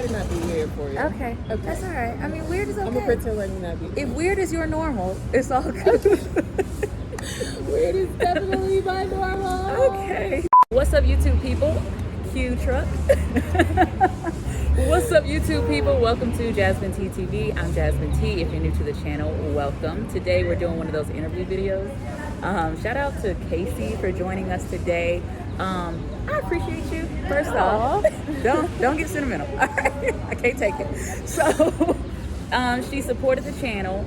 try to not be weird for you. Okay. That's all right. I mean, weird is okay. I'm gonna pretend like you're not being If weird is your normal, it's all good. weird is definitely my normal. Okay. What's up, YouTube people? Cue truck. What's up, YouTube people? Welcome to Jasmine T TV. I'm Jasmine T. If you're new to the channel, welcome. Today we're doing one of those interview videos. Shout out to Casey for joining us today. I appreciate you. First off, don't get sentimental. All right? I can't take it. So she supported the channel,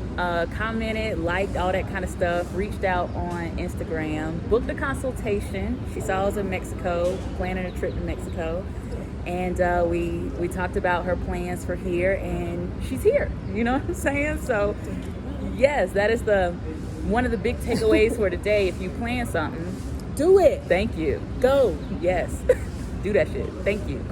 commented, liked, all that kind of stuff, reached out on Instagram, booked a consultation. She saw us in Mexico, planning a trip to Mexico. And we talked about her plans for here, and she's here. You know what I'm saying? So yes, that is one of the big takeaways for today. If you plan something, do it. Thank you. Go. Yes. Do that shit. Thank you.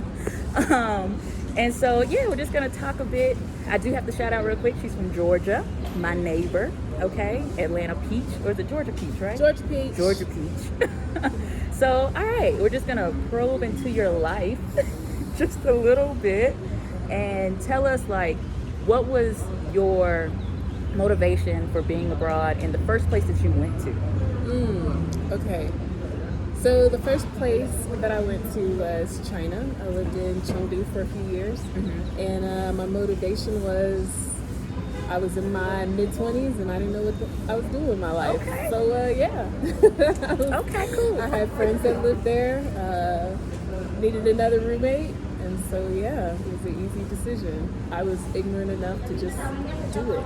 And so, yeah, we're just going to talk a bit. I do have to shout out real quick. She's from Georgia, my neighbor, okay? Atlanta Peach, or is it Georgia Peach, right? Georgia Peach. Georgia Peach. So, all right, we're just going to probe into your life just a little bit and tell us, like, what was your motivation for being abroad in the first place that you went to? Okay. So the first place that I went to was China. I lived in Chengdu for a few years, and my motivation was I was in my mid-20s and I didn't know what I was doing with my life. Okay. So yeah. Okay, cool. I had friends that lived there, needed another roommate, and so yeah, it was an easy decision. I was ignorant enough to just do it.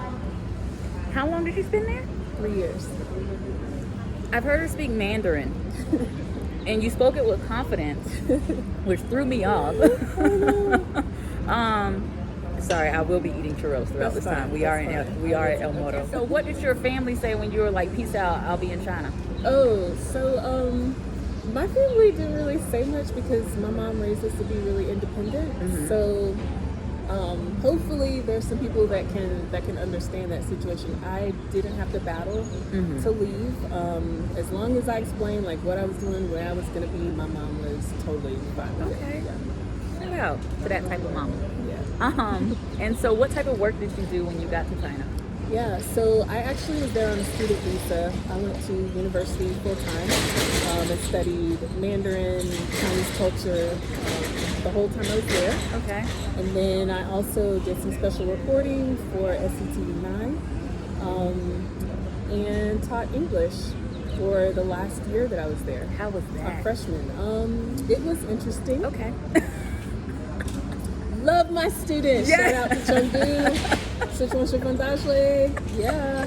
How long did you spend there? 3 years. I've heard her speak Mandarin, and you spoke it with confidence, which threw me off. Sorry, I will be eating churros throughout this time. We are at El Moro. So, what did your family say when you were like, "Peace out, I'll be in China"? Oh, so my family didn't really say much because my mom raised us to be really independent. So hopefully there's some people that can understand that situation. I didn't have to battle to leave. As long as I explained like what I was doing, where I was going to be, my mom was totally fine with it. Yeah. Shout out to that type of mama. Yeah. And so what type of work did you do when you got to China? Yeah, so I actually was there on a student visa. I went to university full time and studied Mandarin, Chinese culture the whole time I was there. Okay. And then I also did some special reporting for SCTV9 and taught English for the last year that I was there. How was that? A freshman. It was interesting. Okay. Love my students. Yeah. Shout out to Chengdu. Yeah.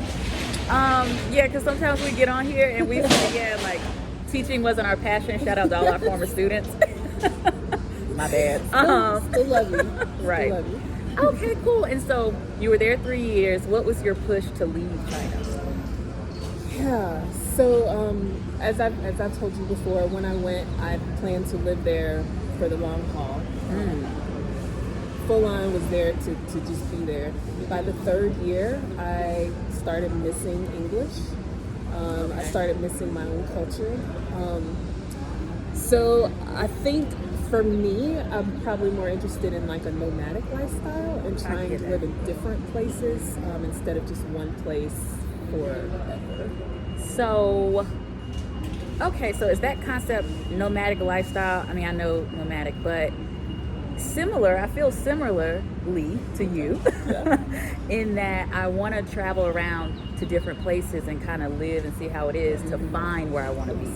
Yeah, because sometimes we get on here and we say, yeah, like teaching wasn't our passion. Shout out to all our former students. My bad. Still love you. Right. Still love you. Okay, cool. And so you were there 3 years. What was your push to leave China? Yeah. So as I've told you before, when I went, I planned to live there for the long haul. Full on was there to just be there. By the third year, I started missing English. I started missing my own culture. So I think for me, I'm probably more interested in like a nomadic lifestyle and trying to live in different places instead of just one place forever. So, okay, so is that concept nomadic lifestyle? I mean, I know nomadic, but I feel similarly to you in that I want to travel around to different places and kind of live and see how it is to find where I want to be.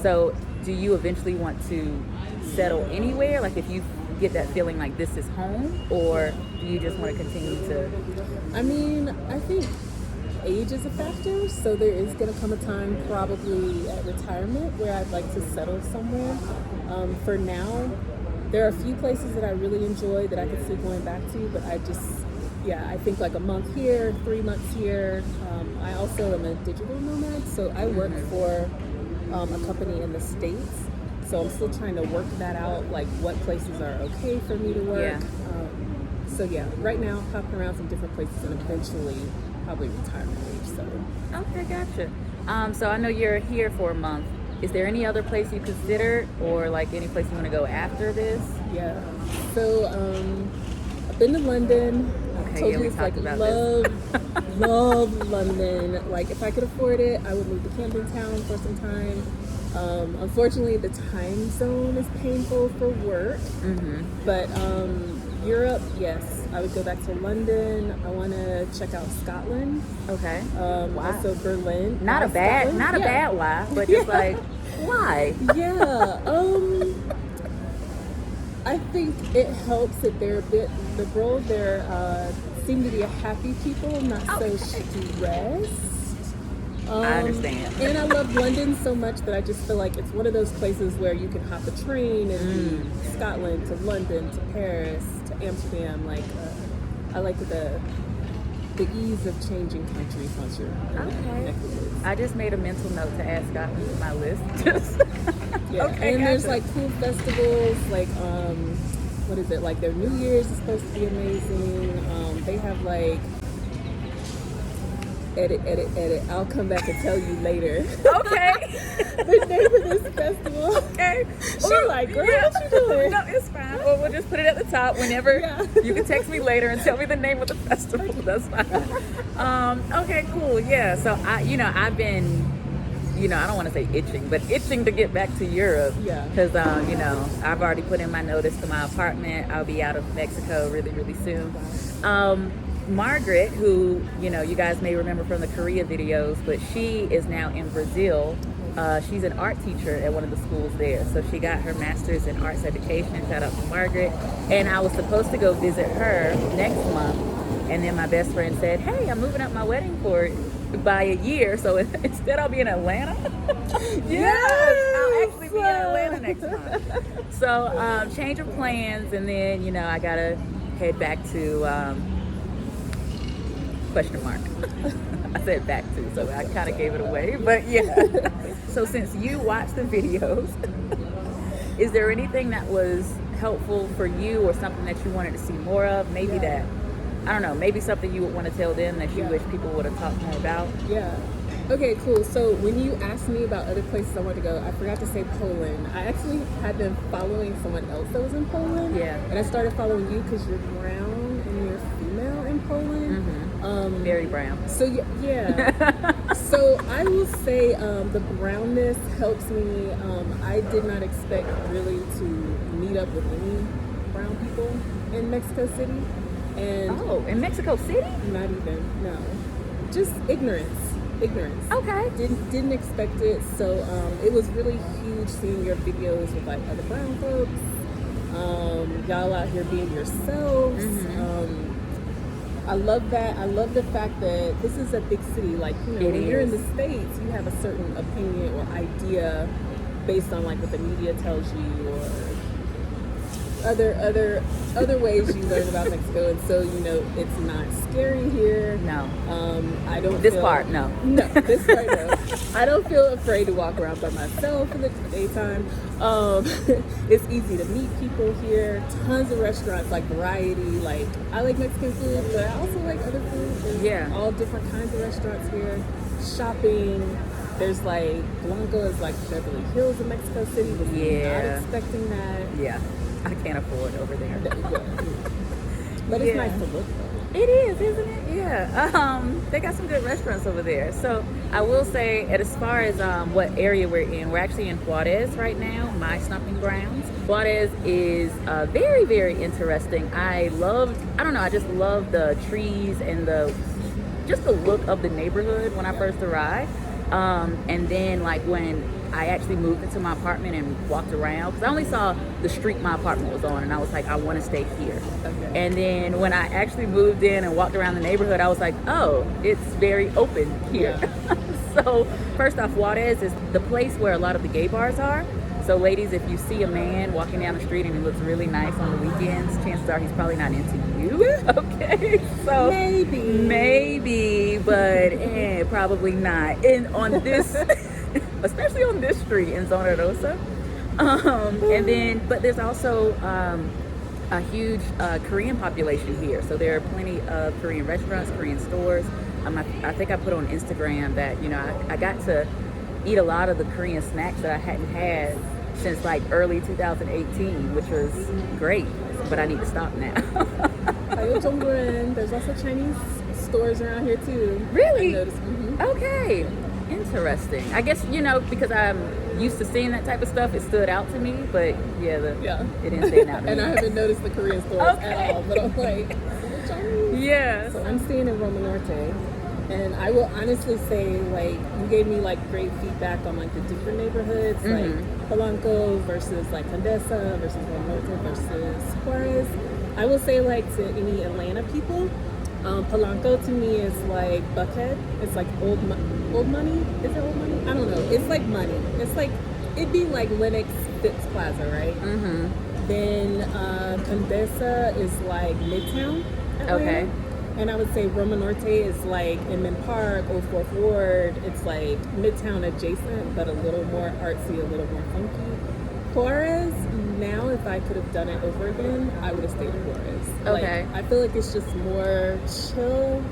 So do you eventually want to settle anywhere? Like if you get that feeling like this is home, or do you just want to continue to? I mean, I think age is a factor, so there is going to come a time probably at retirement where I'd like to settle somewhere. For now, there are a few places that I really enjoy that I could see going back to, but I think like a month here, 3 months here. I also am a digital nomad, so I work for a company in the States. So I'm still trying to work that out, like what places are okay for me to work. So yeah, right now, hopping around some different places and eventually probably retirement age. So. Okay, gotcha. So I know you're here for a month. Is there any other place you consider, or like any place you want to go after this? Yeah. So been to London. Okay, Told yeah, you we it's talked like about love London. Like if I could afford it, I would move to Camden Town for some time. Unfortunately, the time zone is painful for work. But Europe, yes, I would go back to London. I want to check out Scotland. Okay. Also Berlin. Not a bad, Scotland? not a Yeah. bad why, but just like why? Yeah. I think it helps that they're a bit liberal. They're seem to be a happy people, not so stressed. I understand. And I love London so much that I just feel like it's one of those places where you can hop a train and be Scotland to London to Paris to Amsterdam. Like I like the ease of changing countries once you're Okay. I just made a mental note to add Scotland to my list. Just Yeah. Okay, And there's gotcha. like cool festivals, like what is it? Like their New Year's is supposed to be amazing. They have like edit. I'll come back and tell you later. Okay. The name of this festival. Okay. She's like, girl, what you doing? No, it's fine. Well, we'll just put it at the top whenever. Yeah. You can text me later and tell me the name of the festival. That's fine. Okay, cool. Yeah. So I've been, I don't want to say itching, but itching to get back to Europe. Yeah. Because, I've already put in my notice to my apartment. I'll be out of Mexico really, really soon. Margaret, who, you guys may remember from the Korea videos, but she is now in Brazil. She's an art teacher at one of the schools there. So she got her master's in arts education. Shout out to Margaret. And I was supposed to go visit her next month. And then my best friend said, hey, I'm moving up my wedding by a year. So instead I'll be in Atlanta. Yes, I'll actually be in Atlanta next month. So change of plans. And then, I got to head back to... question mark. I said back to, so I kind of gave it away. But yeah. So since you watched the videos, is there anything that was helpful for you or something that you wanted to see more of? Maybe that, I don't know, maybe something you would want to tell them that you wish people would have talked more about? Yeah. Okay, cool. So when you asked me about other places I want to go, I forgot to say Poland. I actually had been following someone else that was in Poland. Yeah. And I started following you because you're brown and you're female in Poland. Very brown. So yeah. So I will say the brownness helps me. I did not expect really to meet up with any brown people in Mexico City. And in Mexico City? not even, no. Just ignorance. Okay. Didn't expect it. So it was really huge seeing your videos with like other brown folks. Y'all out here being yourselves. I love that. I love the fact that this is a big city. Like, when you're in the States, you have a certain opinion or idea based on like what the media tells you or other ways you learn about Mexico. And so, it's not scary here. No. I don't This feel, part, no. No, this part, no. I don't feel afraid to walk around by myself in the daytime. It's easy to meet people here. Tons of restaurants, like variety. Like, I like Mexican food, but I also like other food. There's all different kinds of restaurants here. Shopping. There's like, Blanco is like Beverly Hills in Mexico City. Was not expecting that. Yeah. I can't afford over there. But it's nice to look though. It is, isn't it? Yeah. They got some good restaurants over there. So I will say, as far as what area we're actually in Juarez right now, my stomping grounds. Juarez is very, very interesting. I just love the trees and just the look of the neighborhood when I first arrived. And then like when I actually moved into my apartment and walked around, because I only saw the street my apartment was on, and I was like, I want to stay here. Okay. And then when I actually moved in and walked around the neighborhood, I was like, oh, it's very open here. Yeah. So first off, Juarez is the place where a lot of the gay bars are. So ladies, if you see a man walking down the street and he looks really nice on the weekends, chances are he's probably not into you. Okay, so maybe, but probably not. And on this, especially on this street in Zona Rosa. But there's also a huge Korean population here. So there are plenty of Korean restaurants, Korean stores. I think I put on Instagram that, I got to eat a lot of the Korean snacks that I hadn't had since like early 2018, which was great, but I need to stop now. There's also Chinese stores around here too. Really? I noticed. Okay. Interesting. I guess, because I'm used to seeing that type of stuff, it stood out to me. But yeah, it didn't stand out to me. And I haven't noticed the Korean stores at all. But I'm like, Chinese. Yeah. So I'm staying in Roma Norte. And I will honestly say, like, you gave me, like, great feedback on, like, the different neighborhoods, like Polanco versus, like, Condesa versus Roma Norte versus Juarez. I will say, like, to any Atlanta people, Polanco to me is like Buckhead. It's like old money. Is it old money? I don't know. It's like money. It's like, it'd be like Lenox Phipps Plaza, right? Then Condesa is like Midtown Atlanta. Okay. And I would say Roma Norte is like Inman Park, Old Fourth Ward. It's like Midtown adjacent, but a little more artsy, a little more funky. Juarez, now if I could have done it over again, I would have stayed in Juarez. Okay. Like, I feel like it's just more chill.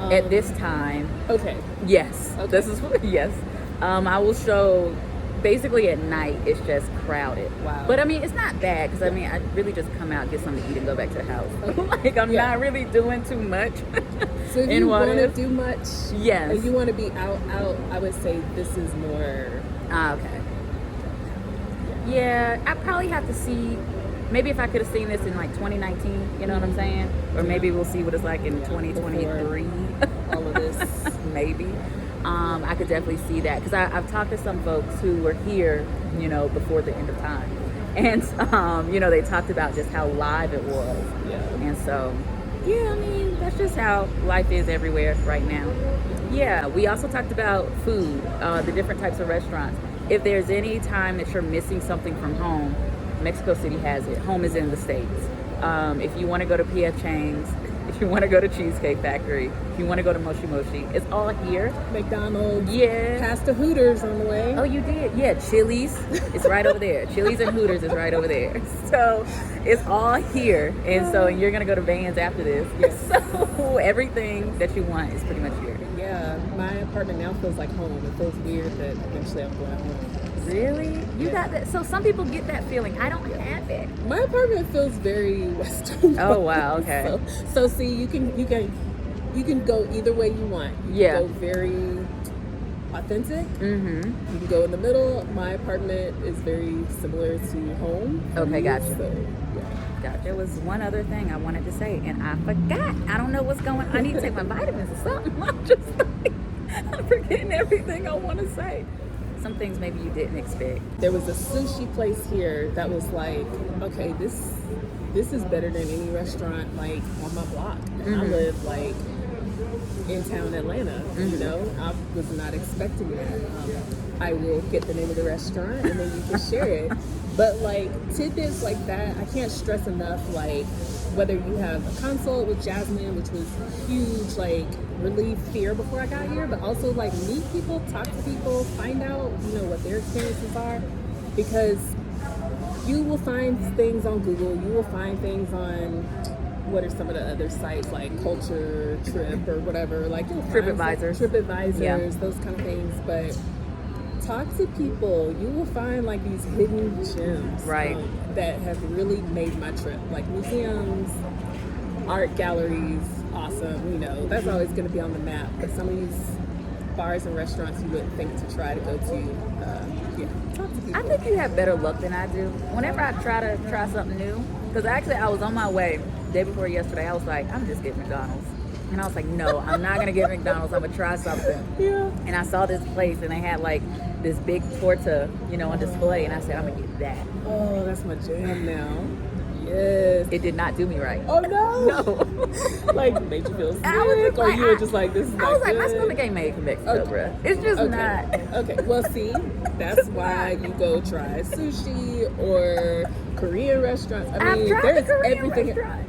At this time. Okay. Yes. Okay. This is yes. I will show. Basically, at night it's just crowded. Wow. But I mean, it's not bad because I mean, I really just come out, get something to eat, and go back to the house. Like I'm not really doing too much. So if you want to do much, yes, and you want to be out, I would say this is more. Okay. Yeah, I probably have to see. Maybe if I could have seen this in like 2019, you know what I'm saying? Or maybe we'll see what it's like in 2023. All of this, maybe. I could definitely see that because I've talked to some folks who were here, before the end of time, and they talked about just how live it was. Yeah. And so, yeah, I mean that's just how life is everywhere right now. Yeah. We also talked about food, the different types of restaurants. If there's any time that you're missing something from home, Mexico City has it. Home is in the States. If you want to go to P.F. Chang's, if you want to go to Cheesecake Factory, if you want to go to Moshi Moshi, it's all here. McDonald's. Yeah. Past the Hooters on the way. Oh, you did? Yeah, Chili's. It's right over there. Chili's and Hooters is right over there. So it's all here. And so you're going to go to Vans after this. Yes. So everything that you want is pretty much here. Yeah, my apartment now feels like home. It feels weird that eventually I'm going home. Really? You got that? So some people get that feeling. I don't have it. My apartment feels very Western. Oh wow, okay. So see, you can go either way you want. You can go very authentic. You can go in the middle. My apartment is very similar to home. Okay, gotcha. So, yeah. Gotcha. There was one other thing I wanted to say, and I forgot. I don't know what's going on. I need to take my vitamins or something. I'm just like, I'm forgetting everything I want to say. Some things maybe you didn't expect. There was a sushi place here that was like, okay, this is better than any restaurant like on my block. And I live like in town Atlanta, I was not expecting that. I will get the name of the restaurant and then you can share it. But like tidbits like that, I can't stress enough, like whether you have a consult with Jasmine, which was huge, like relieve fear before I got here, but also like meet people, talk to people, find out, what their experiences are, because you will find things on Google, you will find things on, what are some of the other sites, like Culture, Trip, or whatever, like TripAdvisors, those kind of things, but talk to people. You will find like these hidden gems, right, that have really made my trip, like museums, art galleries, awesome, that's always going to be on the map, but some of these bars and restaurants you wouldn't think to try to go to. Talk to people. I think you have better luck than I do. Whenever I try something new, because actually I was on my way day before yesterday, I was like, I'm just getting McDonald's. And I was like, no, I'm not going to get McDonald's. I'm going to try something. Yeah. And I saw this place and they had like this big torta, on display. And I said, I'm going to get that. Oh, that's my jam now. Yes. It did not do me right. Oh, no. No. Like, made you feel sick? I was just or like, you were just like, this is I was like, good? my stomach ain't made for Mexico, bruh. It's just not. Okay, well, see, that's why you go try sushi or Korean restaurants. I mean, I've tried there's the Korean everything. restaurant.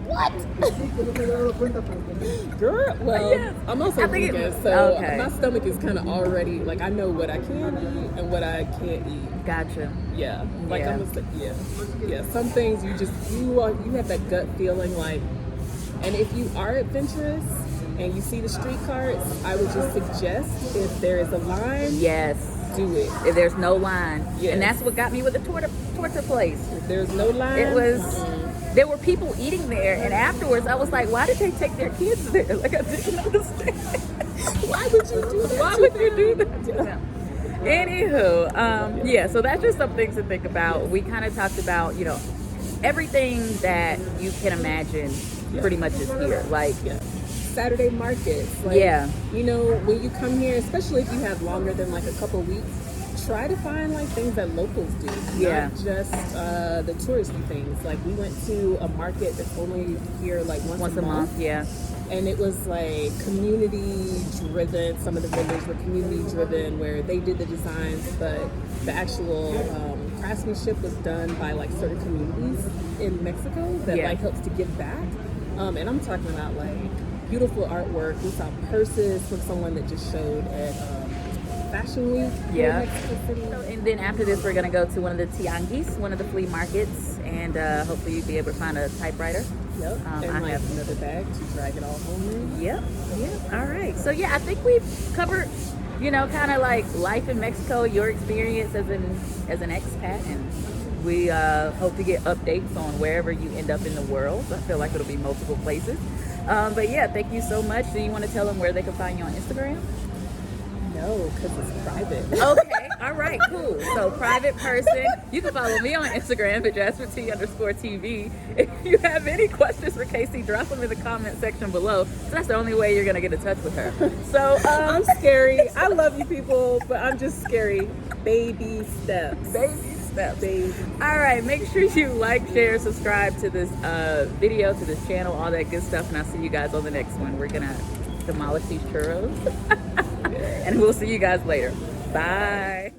Girl, well, Yes. I'm also I think vegan, so okay. my stomach is kind of already, like, I know what I can eat and what I can't eat. Gotcha. Yeah, like Yeah. yeah. Some things you have that gut feeling, like, and if you are adventurous and you see the street carts, I would just suggest if there is a line, Yes. do it. If there's no line. Yes. And that's what got me with the torta place. If there's no line, It was there were people eating there, and afterwards I was like, why did they take their kids there? Like, I didn't understand. Why would you do that? Why would you do that to them? Anywho, yeah, so that's just some things to think about. We kind of talked about, you know, everything that you can imagine pretty much is here. Like, Saturday markets. Like, you know, when you come here, especially if you have longer than like a couple weeks, try to find like things that locals do, not just the touristy things. Like, we went to a market that's only here like once a month. And it was like community driven. Some of the vendors were community driven, where they did the designs, but the actual craftsmanship was done by like certain communities in Mexico that like helps to give back. And I'm talking about like beautiful artwork. We saw purses from someone that just showed at Fashion Week in Mexico City. So, and then after this, we're gonna go to one of the tianguis, one of the flea markets, and hopefully you'll be able to find a typewriter. And I have another bag to drag it all home in. All right. So yeah, I think we've covered, you know, kind of like life in Mexico, your experience as an expat, and we hope to get updates on wherever you end up in the world. I feel like it'll be multiple places. But yeah, thank you so much. Do you want to tell them where they can find you on Instagram? No, because it's private. Okay, all right, cool. So private person. You can follow me on Instagram at JasmineT_TV. If you have any questions for Casey, drop them in the comment section below. So that's the only way you're gonna get in touch with her. So I'm scary. I love you people, but I'm just scary. Baby steps. Baby steps. All right, make sure you like, share, subscribe to this video, to this channel, all that good stuff, and I'll see you guys on the next one. We're gonna demolish these churros. And we'll see you guys later. Bye.